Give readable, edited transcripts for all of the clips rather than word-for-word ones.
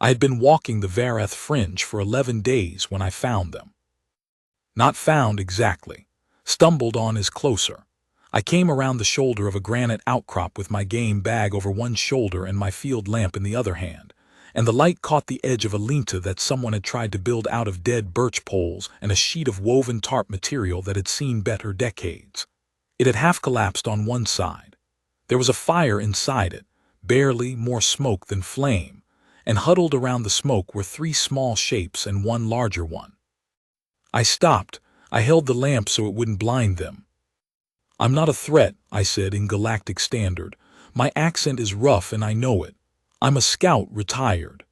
I had been walking the Vaethar fringe for 11 days when I found them. Not found exactly. Stumbled on is closer. I came around the shoulder of a granite outcrop with my game bag over one shoulder and my field lamp in the other hand, and the light caught the edge of a linta that someone had tried to build out of dead birch poles and a sheet of woven tarp material that had seen better decades. It had half collapsed on one side. There was a fire inside it, barely more smoke than flame, and huddled around the smoke were 3 small shapes and one larger one. I stopped. I held the lamp so it wouldn't blind them. "I'm not a threat," I said in galactic standard. "My accent is rough and I know it. I'm a scout retired.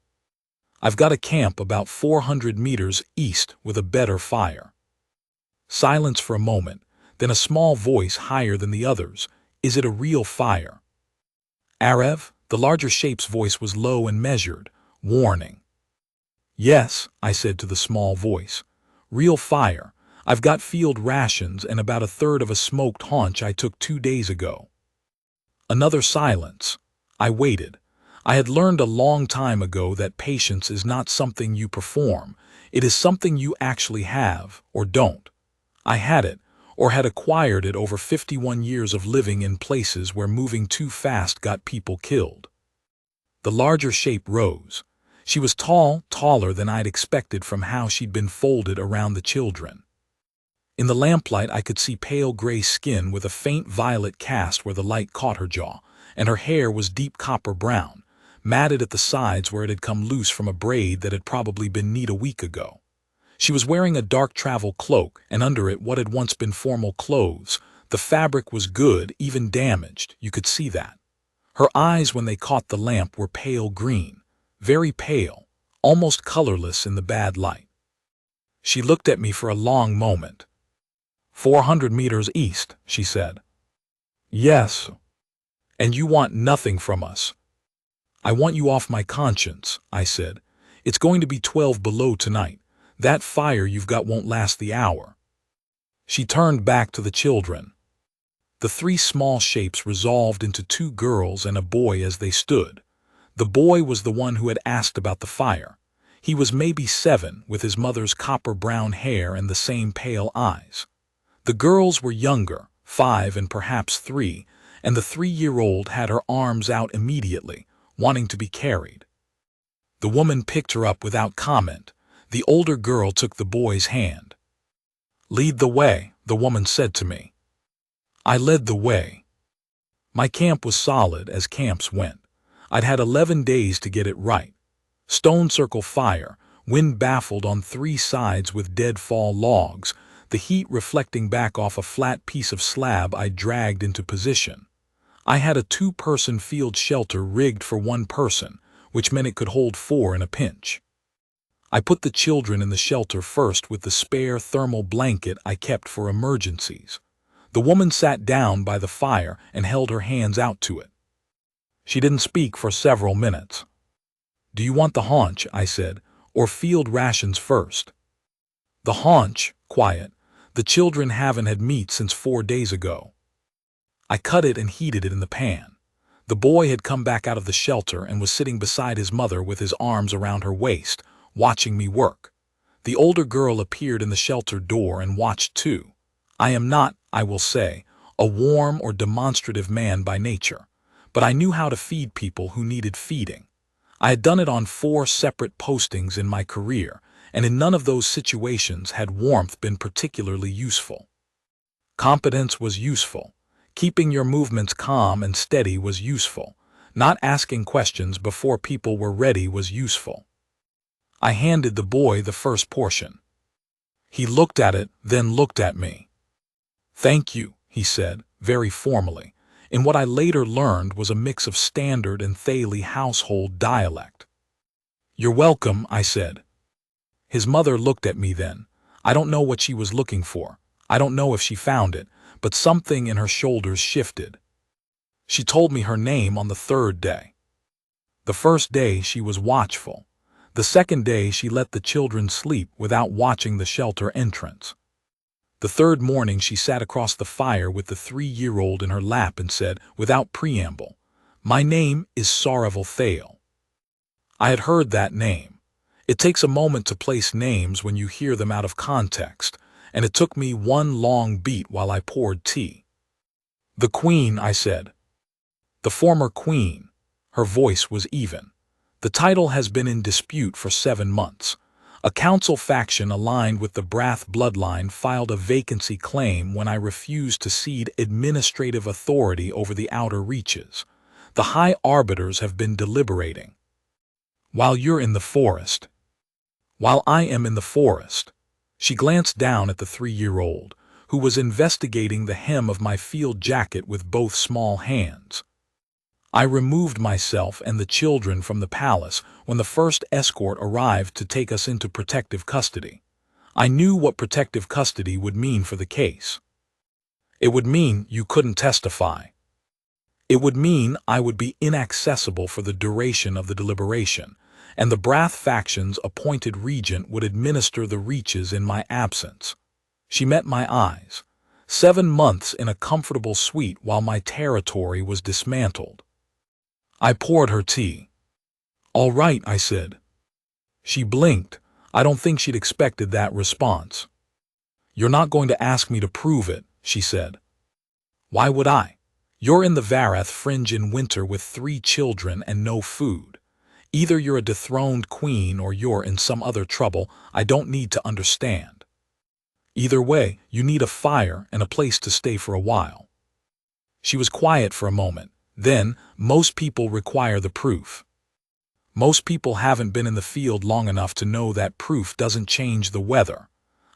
I've got a camp about 400 meters east with a better fire." Silence for a moment, then a small voice higher than the others. "Is it a real fire?" "Arev?" The larger shape's voice was low and measured, warning. "Yes," I said to the small voice. "Real fire. I've got field rations and about a third of a smoked haunch I took 2 days ago." Another silence. I waited. I had learned a long time ago that patience is not something you perform. It is something you actually have, or don't. I had it, or had acquired it over 51 years of living in places where moving too fast got people killed. The larger shape rose. She was tall, taller than I'd expected from how she'd been folded around the children. In the lamplight I could see pale gray skin with a faint violet cast where the light caught her jaw, and her hair was deep copper brown, matted at the sides where it had come loose from a braid that had probably been knit a week ago. She was wearing a dark travel cloak, and under it what had once been formal clothes. The fabric was good, even damaged, you could see that. Her eyes when they caught the lamp were pale green, very pale, almost colorless in the bad light. She looked at me for a long moment. 400 meters east, she said. Yes. And you want nothing from us. I want you off my conscience, I said. It's going to be 12 below tonight. That fire you've got won't last the hour. She turned back to the children. The 3 small shapes resolved into 2 girls and a boy as they stood. The boy was the one who had asked about the fire. He was maybe 7, with his mother's copper-brown hair and the same pale eyes. The girls were younger, 5 and perhaps 3, and the 3-year-old had her arms out immediately, wanting to be carried. The woman picked her up without comment. The older girl took the boy's hand. "Lead the way," the woman said to me. I led the way. My camp was solid as camps went. I'd had 11 days to get it right. Stone circle fire, wind baffled on 3 sides with deadfall logs, the heat reflecting back off a flat piece of slab I dragged into position. I had a 2-person field shelter rigged for 1 person, which meant it could hold 4 in a pinch. I put the children in the shelter first with the spare thermal blanket I kept for emergencies. The woman sat down by the fire and held her hands out to it. She didn't speak for several minutes. "Do you want the haunch," I said, "or field rations first?" "The haunch," quiet. "The children haven't had meat since 4 days ago." I cut it and heated it in the pan. The boy had come back out of the shelter and was sitting beside his mother with his arms around her waist, watching me work. The older girl appeared in the shelter door and watched too. I am not, I will say, a warm or demonstrative man by nature, but I knew how to feed people who needed feeding. I had done it on 4 separate postings in my career, and in none of those situations had warmth been particularly useful. Competence was useful. Keeping your movements calm and steady was useful. Not asking questions before people were ready was useful. I handed the boy the first portion. He looked at it, then looked at me. "Thank you," he said, very formally, in what I later learned was a mix of standard and Thalie household dialect. "You're welcome," I said. His mother looked at me then. I don't know what she was looking for. I don't know if she found it, but something in her shoulders shifted. She told me her name on the 3rd day. The first day she was watchful. The second day she let the children sleep without watching the shelter entrance. The 3rd morning she sat across the fire with the 3-year-old in her lap and said, without preamble, "My name is Vaethar." I had heard that name. It takes a moment to place names when you hear them out of context, and it took me one long beat while I poured tea. "The Queen," I said. "The former Queen." Her voice was even. "The title has been in dispute for 7 months. A council faction aligned with the Brath bloodline filed a vacancy claim when I refused to cede administrative authority over the outer reaches. The High Arbiters have been deliberating. While you're in the forest." "While I am in the forest." She glanced down at the 3-year-old, who was investigating the hem of my field jacket with both small hands. "I removed myself and the children from the palace when the first escort arrived to take us into protective custody. I knew what protective custody would mean for the case. It would mean you couldn't testify. It would mean I would be inaccessible for the duration of the deliberation, and the Brath faction's appointed regent would administer the reaches in my absence." She met my eyes. 7 months in a comfortable suite while my territory was dismantled. I poured her tea. "All right," I said. She blinked. I don't think she'd expected that response. "You're not going to ask me to prove it," she said. "Why would I? You're in the Vaethar fringe in winter with 3 children and no food. Either you're a dethroned queen or you're in some other trouble I don't need to understand. Either way, you need a fire and a place to stay for a while." She was quiet for a moment. Then, "Most people require the proof. Most people haven't been in the field long enough to know that proof doesn't change the weather."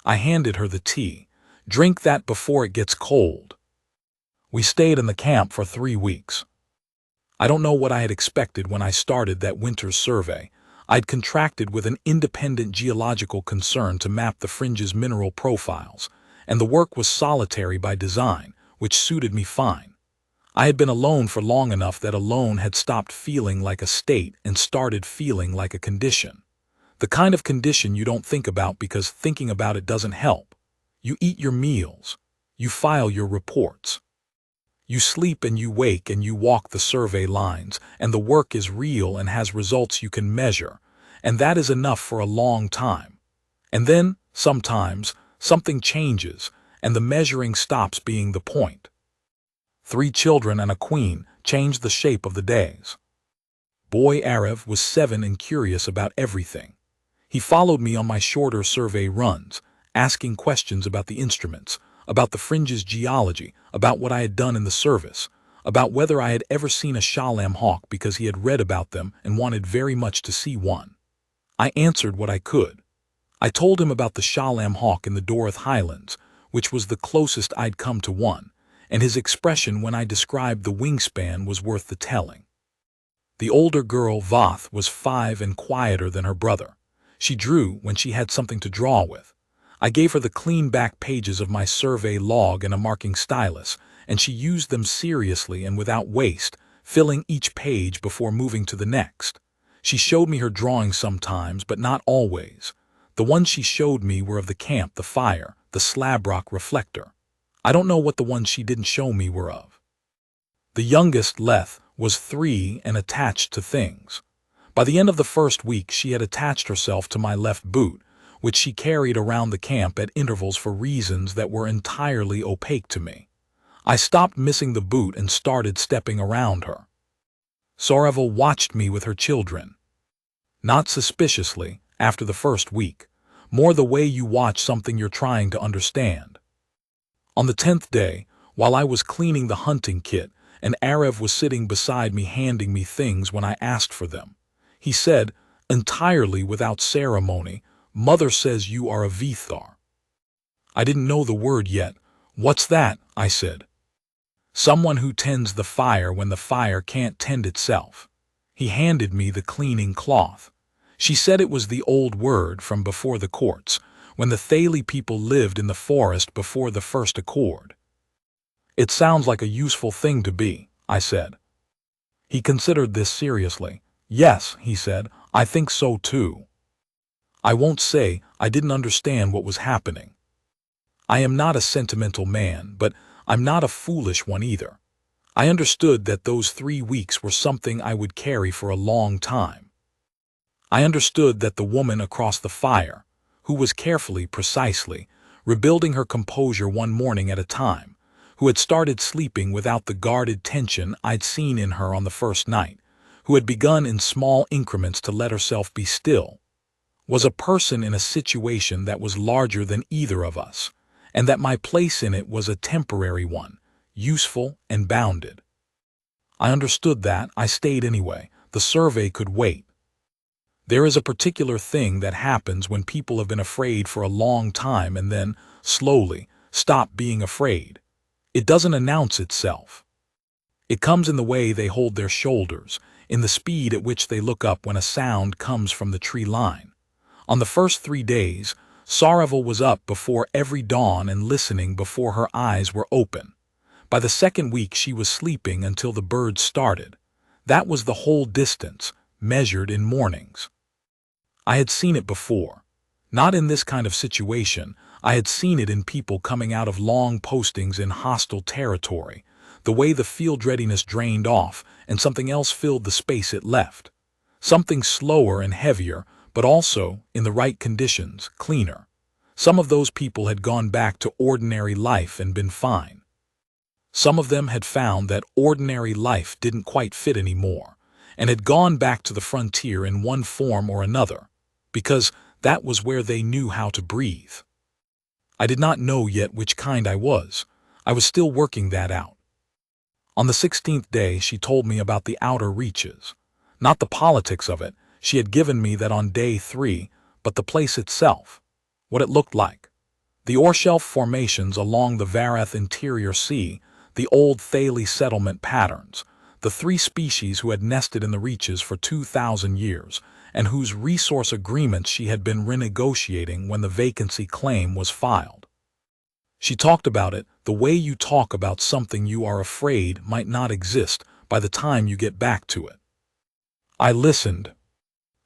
I handed her the tea. "Drink that before it gets cold." We stayed in the camp for 3 weeks. I don't know what I had expected when I started that winter's survey. I'd contracted with an independent geological concern to map the fringe's mineral profiles, and the work was solitary by design, which suited me fine. I had been alone for long enough that alone had stopped feeling like a state and started feeling like a condition. The kind of condition you don't think about because thinking about it doesn't help. You eat your meals. You file your reports. You sleep and you wake and you walk the survey lines, and the work is real and has results you can measure, and that is enough for a long time. And then, sometimes, something changes, and the measuring stops being the point. 3 children and a queen changed the shape of the days. Boy Arev was 7 and curious about everything. He followed me on my shorter survey runs, asking questions about the instruments, about the fringe's geology, about what I had done in the service, about whether I had ever seen a Shalem hawk because he had read about them and wanted very much to see one. I answered what I could. I told him about the Shalem hawk in the Dorith Highlands, which was the closest I'd come to one, and his expression when I described the wingspan was worth the telling. The older girl, Vaeth, was 5 and quieter than her brother. She drew when she had something to draw with. I gave her the clean back pages of my survey log and a marking stylus, and she used them seriously and without waste, filling each page before moving to the next. She showed me her drawings sometimes, but not always. The ones she showed me were of the camp, the fire, the slab rock reflector. I don't know what the ones she didn't show me were of. The youngest, Leth, was 3 and attached to things. By the end of the first week, she had attached herself to my left boot, which she carried around the camp at intervals for reasons that were entirely opaque to me. I stopped missing the boot and started stepping around her. Sorevel watched me with her children. Not suspiciously, after the first week, more the way you watch something you're trying to understand. On the 10th day, while I was cleaning the hunting kit, and Arev was sitting beside me handing me things when I asked for them, he said, entirely without ceremony, "Mother says you are a Vaethar." I didn't know the word yet. "What's that?" I said. "Someone who tends the fire when the fire can't tend itself." He handed me the cleaning cloth. She said it was the old word from before the courts, when the Thaili people lived in the forest before the first accord. "It sounds like a useful thing to be," I said. He considered this seriously. "Yes," he said, "I think so too." I won't say I didn't understand what was happening. I am not a sentimental man, but I'm not a foolish one either. I understood that those 3 weeks were something I would carry for a long time. I understood that the woman across the fire, who was precisely, rebuilding her composure one morning at a time, who had started sleeping without the guarded tension I'd seen in her on the first night, who had begun in small increments to let herself be still, was a person in a situation that was larger than either of us, and that my place in it was a temporary one, useful and bounded. I understood that. I stayed anyway. The survey could wait. There is a particular thing that happens when people have been afraid for a long time and then, slowly, stop being afraid. It doesn't announce itself. It comes in the way they hold their shoulders, in the speed at which they look up when a sound comes from the tree line. On the first 3 days, Saravel was up before every dawn and listening before her eyes were open. By the second week she was sleeping until the birds started. That was the whole distance, measured in mornings. I had seen it before. Not in this kind of situation. I had seen it in people coming out of long postings in hostile territory, the way the field readiness drained off and something else filled the space it left. Something slower and heavier, but also, in the right conditions, cleaner. Some of those people had gone back to ordinary life and been fine. Some of them had found that ordinary life didn't quite fit anymore, and had gone back to the frontier in one form or another, because that was where they knew how to breathe. I did not know yet which kind I was. I was still working that out. On the 16th day she told me about the outer reaches. Not the politics of it, she had given me that on day 3, but the place itself, what it looked like. The Oreshelf formations along the Vaethar interior sea, the old Thalie settlement patterns, the 3 species who had nested in the reaches for 2,000 years, and whose resource agreements she had been renegotiating when the vacancy claim was filed. She talked about it the way you talk about something you are afraid might not exist by the time you get back to it. I listened.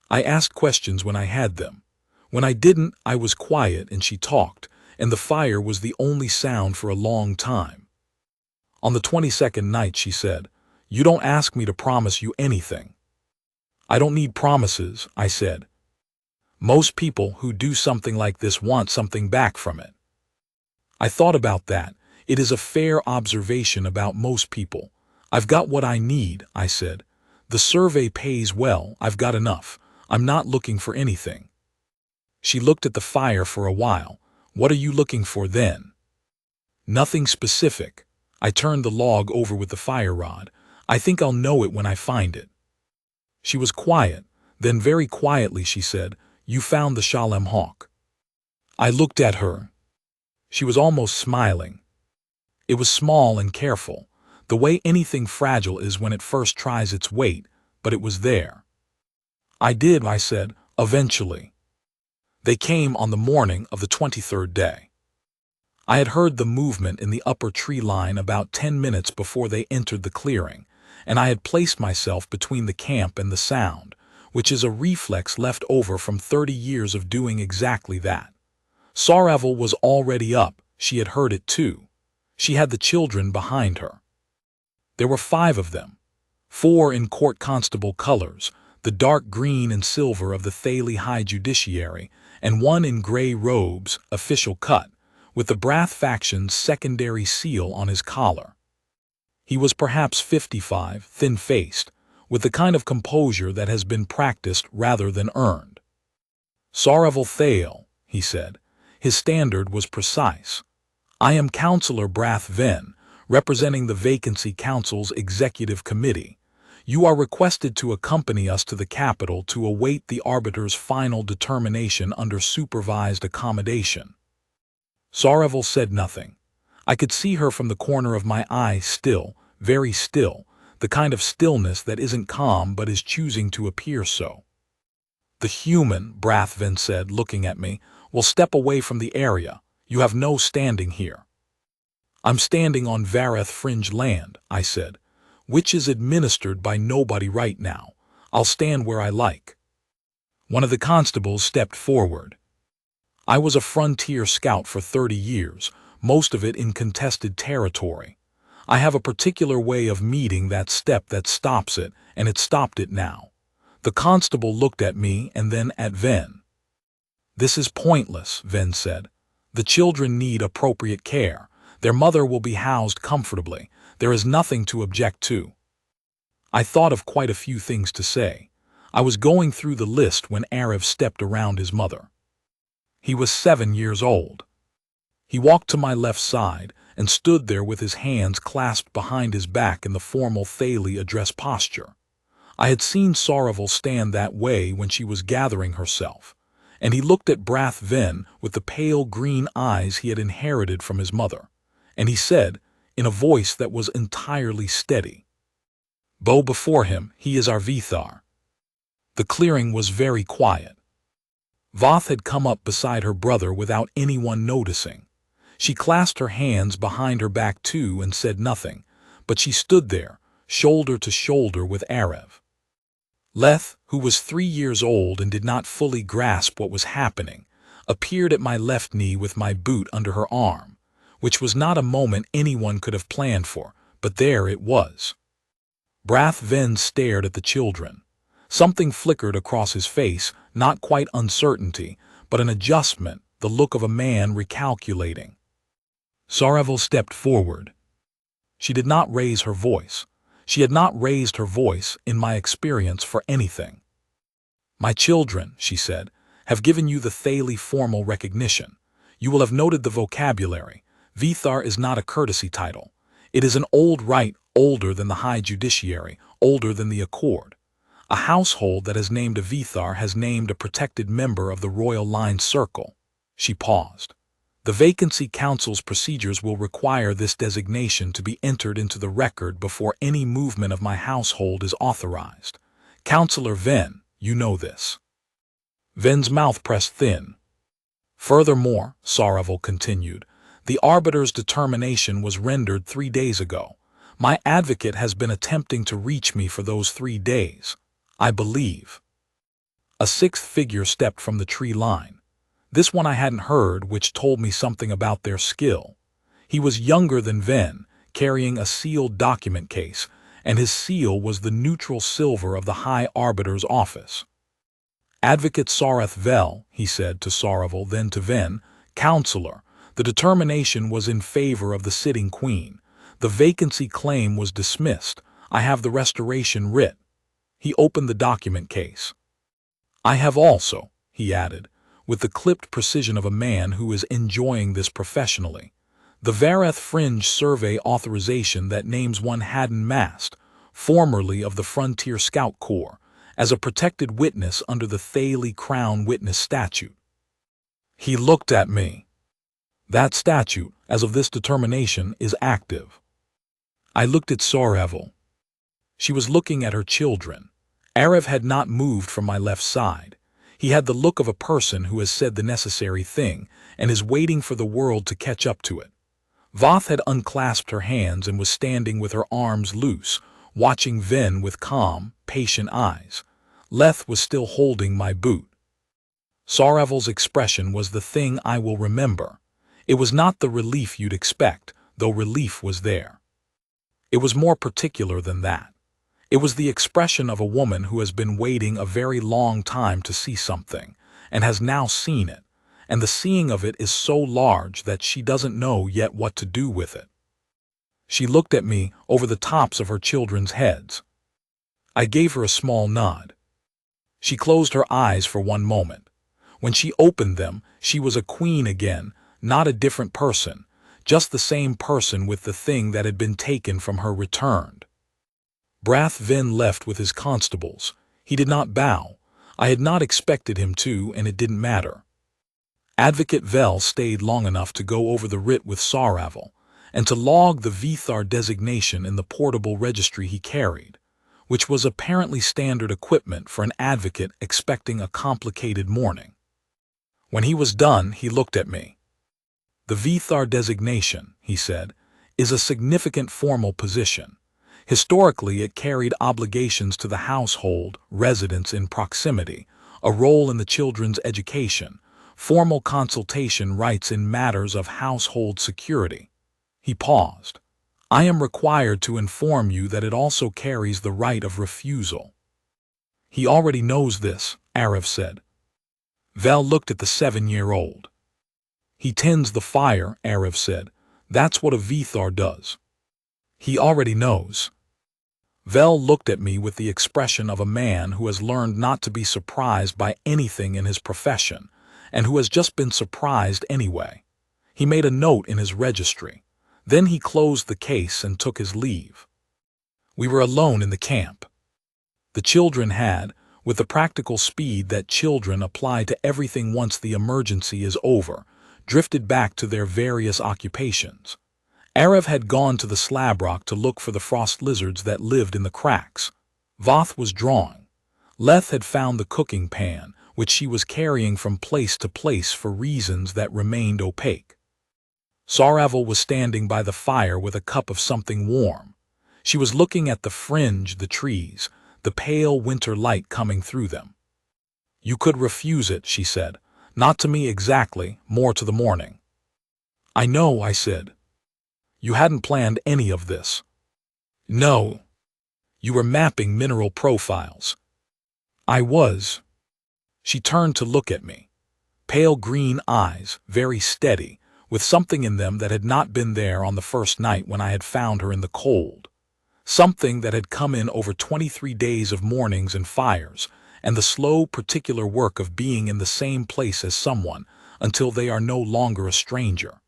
I asked questions when I had them. When I didn't, I was quiet and she talked, and the fire was the only sound for a long time. On the 22nd night she said, "You don't ask me to promise you anything." "I don't need promises," I said. "Most people who do something like this want something back from it." I thought about that. It is a fair observation about most people. "I've got what I need," I said. "The survey pays well, I've got enough. I'm not looking for anything." She looked at the fire for a while. "What are you looking for then?" "Nothing specific." I turned the log over with the fire rod. "I think I'll know it when I find it." She was quiet. Then very quietly she said, "You found the Shalem hawk." I looked at her. She was almost smiling. It was small and careful, the way anything fragile is when it first tries its weight, but it was there. "I did," I said, "eventually." They came on the morning of the 23rd day. I had heard the movement in the upper tree line about 10 minutes before they entered the clearing, and I had placed myself between the camp and the sound, which is a reflex left over from 30 years of doing exactly that. Saravel was already up. She had heard it too. She had the children behind her. There were 5 of them, 4 in court constable colors, the dark green and silver of the Thalie High Judiciary, and 1 in gray robes, official cut, with the Brath faction's secondary seal on his collar. He was perhaps 55, thin-faced, with the kind of composure that has been practiced rather than earned. "Saravel Thale," he said. His standard was precise. "I am Councillor Brath Ven, representing the Vacancy Council's Executive Committee. You are requested to accompany us to the capital to await the arbiter's final determination under supervised accommodation." Saravel said nothing. I could see her from the corner of my eye, still, very still, the kind of stillness that isn't calm but is choosing to appear so. "The human," Brathven said, looking at me, "will step away from the area. You have no standing here." "I'm standing on Vaethar fringe land," I said, "which is administered by nobody right now. I'll stand where I like." One of the constables stepped forward. "I was a frontier scout for 30 years, most of it in contested territory. I have a particular way of meeting that step that stops it, and it stopped it now. The constable looked at me and then at Ven. "This is pointless," Ven said. "The children need appropriate care. Their mother will be housed comfortably. There is nothing to object to." I thought of quite a few things to say. I was going through the list when Arev stepped around his mother. He was 7 years old. He walked to my left side and stood there with his hands clasped behind his back in the formal Thali address posture. I had seen Saravel stand that way when she was gathering herself, and he looked at Brath Ven with the pale green eyes he had inherited from his mother, and he said, in a voice that was entirely steady, "Bow before him, he is our Vaethar." The clearing was very quiet. Voth had come up beside her brother without anyone noticing. She clasped her hands behind her back too and said nothing, but she stood there, shoulder to shoulder with Arev. Leth, who was 3 years old and did not fully grasp what was happening, appeared at my left knee with my boot under her arm, which was not a moment anyone could have planned for, but there it was. Brath Ven stared at the children. Something flickered across his face, not quite uncertainty, but an adjustment, the look of a man recalculating. Saravel stepped forward. She did not raise her voice. She had not raised her voice, in my experience, for anything. "My children," she said, "have given you the Thali formal recognition. You will have noted the vocabulary. Vaethar is not a courtesy title. It is an old right, older than the High Judiciary, older than the Accord. A household that has named a Vaethar has named a protected member of the royal line circle." She paused. "The Vacancy Council's procedures will require this designation to be entered into the record before any movement of my household is authorized. Councillor Ven, you know this." Ven's mouth pressed thin. "Furthermore," Saravel continued, "the arbiter's determination was rendered 3 days ago. My advocate has been attempting to reach me for those 3 days. I believe." A sixth figure stepped from the tree line. This one I hadn't heard, which told me something about their skill. He was younger than Ven, carrying a sealed document case, and his seal was the neutral silver of the High Arbiter's office. "Advocate Sarath Vel," he said to Saravel, then to Ven, "Counselor, the determination was in favor of the sitting queen. The vacancy claim was dismissed. I have the restoration writ." He opened the document case. "I have also," he added, with the clipped precision of a man who is enjoying this professionally, "the Vareth Fringe Survey authorization that names one Haddon Mast, formerly of the Frontier Scout Corps, as a protected witness under the Thali Crown Witness Statute." He looked at me. "That statute, as of this determination, is active." I looked at Saravel. She was looking at her children. Arev had not moved from my left side. He had the look of a person who has said the necessary thing and is waiting for the world to catch up to it. Voth had unclasped her hands and was standing with her arms loose, watching Ven with calm, patient eyes. Leth was still holding my boot. Saravel's expression was the thing I will remember. It was not the relief you'd expect, though relief was there. It was more particular than that. It was the expression of a woman who has been waiting a very long time to see something, and has now seen it, and the seeing of it is so large that she doesn't know yet what to do with it. She looked at me over the tops of her children's heads. I gave her a small nod. She closed her eyes for one moment. When she opened them, she was a queen again, not a different person, just the same person with the thing that had been taken from her returned. Brath Ven left with his constables. He did not bow. I had not expected him to, and it didn't matter. Advocate Vel stayed long enough to go over the writ with Saravel, and to log the Vaethar designation in the portable registry he carried, which was apparently standard equipment for an advocate expecting a complicated morning. When he was done, he looked at me. "The Vaethar designation," he said, "is a significant formal position. Historically, it carried obligations to the household, residents in proximity, a role in the children's education, formal consultation rights in matters of household security." He paused. "I am required to inform you that it also carries the right of refusal." He already knows this, Arav said. Vel looked at the 7-year-old. He tends the fire, Arav said. That's what a Vaethar does. He already knows. Vel looked at me with the expression of a man who has learned not to be surprised by anything in his profession, and who has just been surprised anyway. He made a note in his registry. Then he closed the case and took his leave. We were alone in the camp. The children had, with the practical speed that children apply to everything once the emergency is over, drifted back to their various occupations. Arav had gone to the slab rock to look for the frost lizards that lived in the cracks. Voth was drawing. Leth had found the cooking pan, which she was carrying from place to place for reasons that remained opaque. Saravel was standing by the fire with a cup of something warm. She was looking at the fringe, the trees, the pale winter light coming through them. You could refuse it, she said. Not to me exactly, more to the morning. I know, I said. You hadn't planned any of this. No. You were mapping mineral profiles. I was. She turned to look at me. Pale green eyes, very steady, with something in them that had not been there on the first night when I had found her in the cold. Something that had come in over 23 days of mornings and fires, and the slow, particular work of being in the same place as someone until they are no longer a stranger.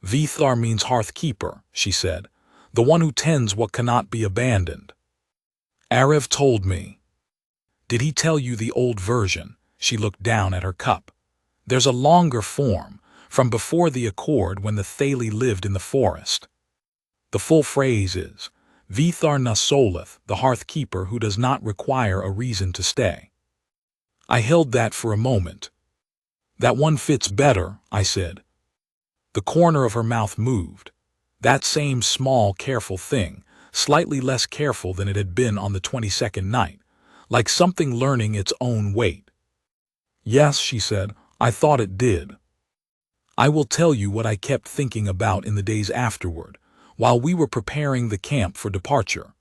Vaethar means hearth-keeper, she said, the one who tends what cannot be abandoned. Arav told me. Did he tell you the old version? She looked down at her cup. There's a longer form, from before the Accord when the Thali lived in the forest. The full phrase is, Vaethar Nasoleth, the hearth-keeper who does not require a reason to stay. I held that for a moment. That one fits better, I said. The corner of her mouth moved. That same small, careful thing, slightly less careful than it had been on the 22nd night, like something learning its own weight. Yes, she said, I thought it did. I will tell you what I kept thinking about in the days afterward, while we were preparing the camp for departure.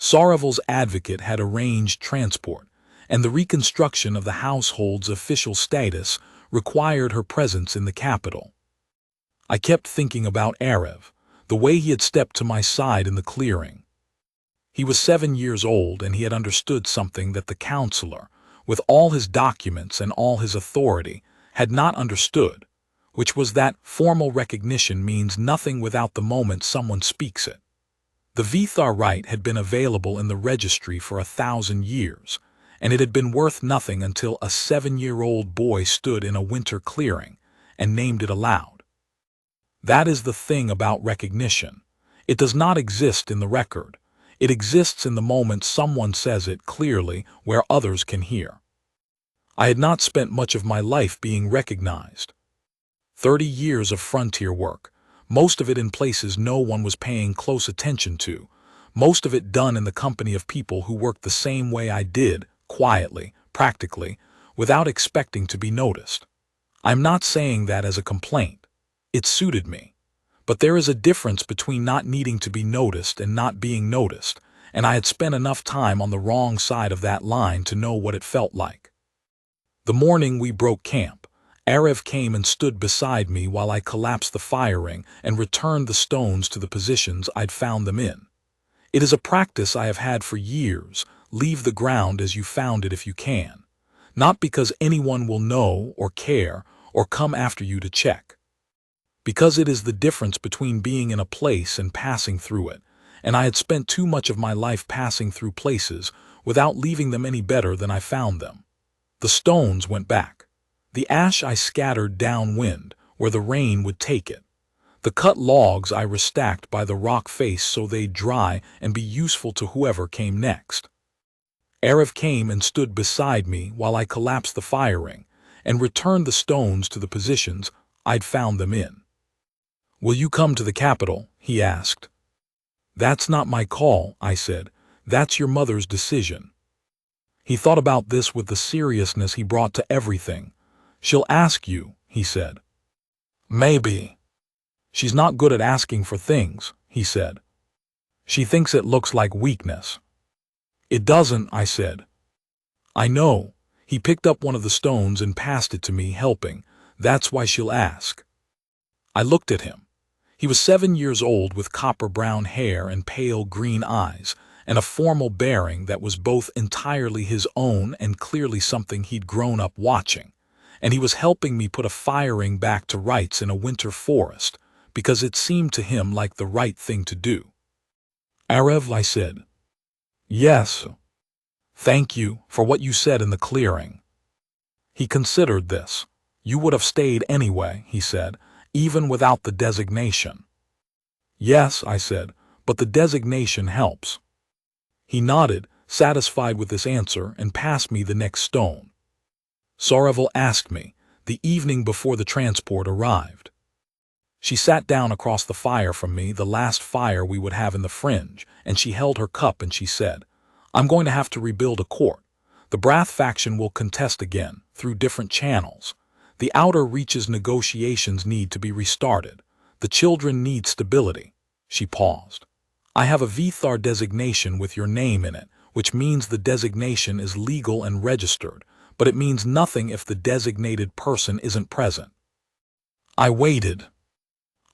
Saravel's advocate had arranged transport, and the reconstruction of the household's official status required her presence in the capital. I kept thinking about Arav, the way he had stepped to my side in the clearing. He was 7 years old, and he had understood something that the counselor, with all his documents and all his authority, had not understood, which was that formal recognition means nothing without the moment someone speaks it. The Vaethar right had been available in the registry for 1,000 years, and it had been worth nothing until a 7-year-old boy stood in a winter clearing and named it aloud. That is the thing about recognition. It does not exist in the record. It exists in the moment someone says it clearly where others can hear. I had not spent much of my life being recognized. 30 years of frontier work, most of it in places no one was paying close attention to, most of it done in the company of people who worked the same way I did, quietly, practically, without expecting to be noticed. I'm not saying that as a complaint. It suited me. But there is a difference between not needing to be noticed and not being noticed, and I had spent enough time on the wrong side of that line to know what it felt like. The morning we broke camp, Arav came and stood beside me while I collapsed the firing and returned the stones to the positions I'd found them in. It is a practice I have had for years, leave the ground as you found it if you can, not because anyone will know or care or come after you to check. Because it is the difference between being in a place and passing through it, and I had spent too much of my life passing through places without leaving them any better than I found them. The stones went back. The ash I scattered downwind, where the rain would take it. The cut logs I restacked by the rock face so they'd dry and be useful to whoever came next. Arav came and stood beside me while I collapsed the firing and returned the stones to the positions I'd found them in. Will you come to the capital? He asked. That's not my call, I said. That's your mother's decision. He thought about this with the seriousness he brought to everything. She'll ask you, he said. Maybe. She's not good at asking for things, he said. She thinks it looks like weakness. It doesn't, I said. I know. He picked up one of the stones and passed it to me, helping. That's why she'll ask. I looked at him. He was 7 years old with copper-brown hair and pale green eyes, and a formal bearing that was both entirely his own and clearly something he'd grown up watching. And he was helping me put a firing back to rights in a winter forest, because it seemed to him like the right thing to do. Arev, I said. Yes. Thank you for what you said in the clearing. He considered this. You would have stayed anyway, he said, even without the designation. Yes, I said, but the designation helps. He nodded, satisfied with this answer, and passed me the next stone. Sorreville asked me, the evening before the transport arrived. She sat down across the fire from me, the last fire we would have in the fringe, and she held her cup and she said, I'm going to have to rebuild a court. The Brath faction will contest again, through different channels. The outer reaches negotiations need to be restarted. The children need stability. She paused. I have a Vaethar designation with your name in it, which means the designation is legal and registered, but it means nothing if the designated person isn't present. I waited.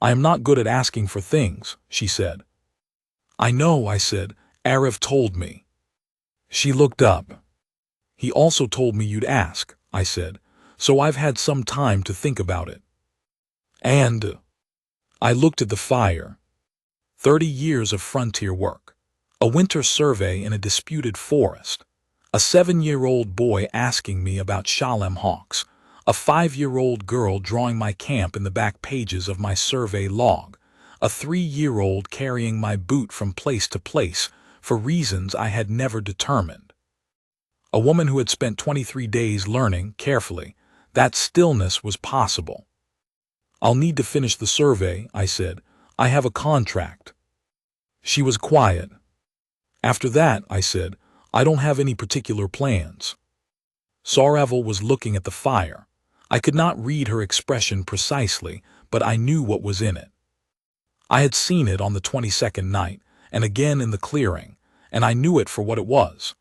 I am not good at asking for things, she said. I know, I said. Arev told me. She looked up. He also told me you'd ask, I said, so I've had some time to think about it. And I looked at the fire. 30 years of frontier work. A winter survey in a disputed forest. A 7-year-old boy asking me about Shalem hawks. A 5-year-old girl drawing my camp in the back pages of my survey log. A 3-year-old carrying my boot from place to place for reasons I had never determined. A woman who had spent 23 days learning carefully that stillness was possible. I'll need to finish the survey, I said. I have a contract. She was quiet. After that, I said, I don't have any particular plans. Sorreville was looking at the fire. I could not read her expression precisely, but I knew what was in it. I had seen it on the 22nd night, and again in the clearing, and I knew it for what it was.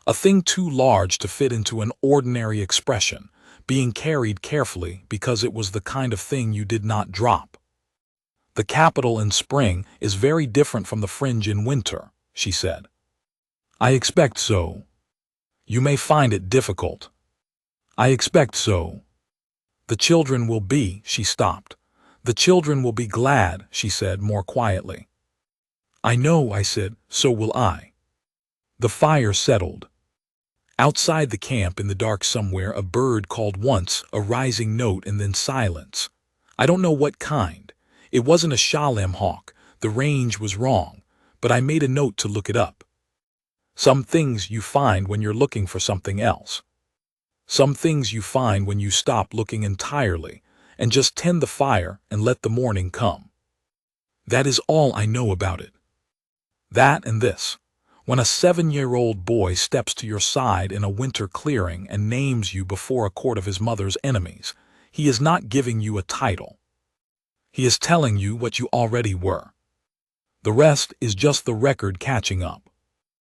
A thing too large to fit into an ordinary expression, being carried carefully because it was the kind of thing you did not drop. The capital in spring is very different from the fringe in winter, she said. I expect so. You may find it difficult. I expect so. The children will be, she stopped. The children will be glad, she said more quietly. I know, I said, so will I. The fire settled. Outside the camp in the dark somewhere a bird called once, a rising note and then silence. I don't know what kind. It wasn't a Shalem hawk, the range was wrong, but I made a note to look it up. Some things you find when you're looking for something else. Some things you find when you stop looking entirely and just tend the fire and let the morning come. That is all I know about it. That and this. When a 7-year-old boy steps to your side in a winter clearing and names you before a court of his mother's enemies, he is not giving you a title. He is telling you what you already were. The rest is just the record catching up.